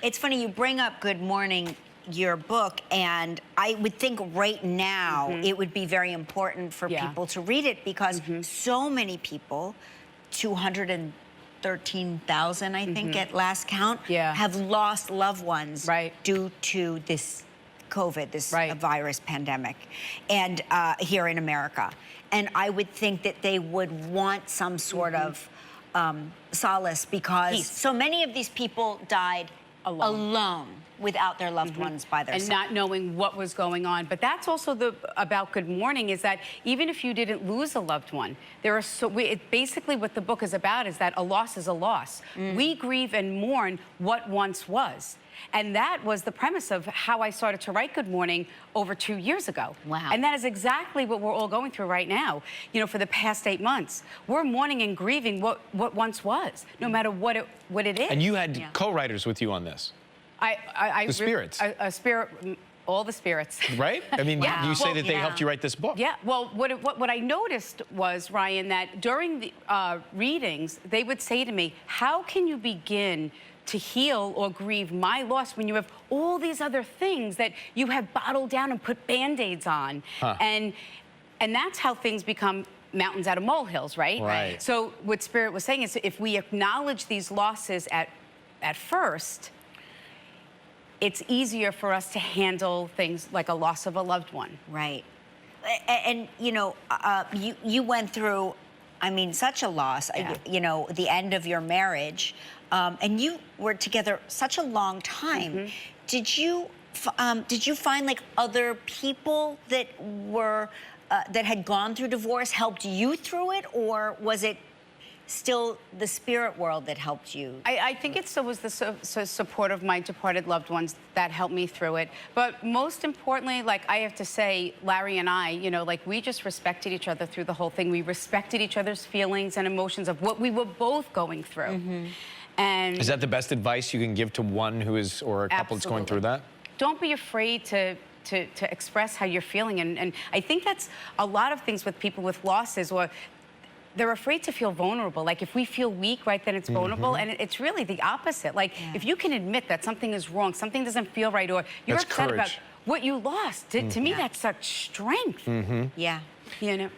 It's funny you bring up Good Morning, your book, and I would think right now it would be very important for people to read it because so many people, 213,000, I think, at last count, have lost loved ones due to this COVID, this virus pandemic, and here in America. And I would think that they would want some sort of solace because so many of these people died alone without their loved ones by their side. And not knowing what was going on. But that's also about Good Morning, is that even if you didn't lose a loved one, there are basically what the book is about is that a loss is a loss. We grieve and mourn what once was. And that was the premise of how I started to write Good Morning over 2 years ago. Wow. And that is exactly what we're all going through right now. You know, for the past 8 months, we're mourning and grieving what once was, no matter what it is. And you had co-writers with you on this. The spirits. All the spirits. Right? I mean, you say that they helped you write this book. Yeah, well, what I noticed was, Ryan, that during the readings, they would say to me, how can you begin to heal or grieve my loss when you have all these other things that you have bottled down and put Band-Aids on? And that's how things become mountains out of molehills, right? Right. So what Spirit was saying is if we acknowledge these losses at first, it's easier for us to handle things like a loss of a loved one. Right. And you know, you went through, I mean, such a loss, you know, the end of your marriage, and you were together such a long time. Did you find like other people that were, that had gone through divorce helped you through it, or was it still the spirit world that helped you? I think it still was the support of my departed loved ones that helped me through it. But most importantly, like I have to say, Larry and I, you know, like we just respected each other through the whole thing. We respected each other's feelings and emotions of what we were both going through. And is that the best advice you can give to one who is, or a couple that's going through that? Don't be afraid to express how you're feeling. And I think that's a lot of things with people with losses, or they're afraid to feel vulnerable. Like if we feel weak, right, then it's vulnerable. And it's really the opposite. Like if you can admit that something is wrong, something doesn't feel right, or you're upset about what you lost, to me, that's such strength. Yeah. You know?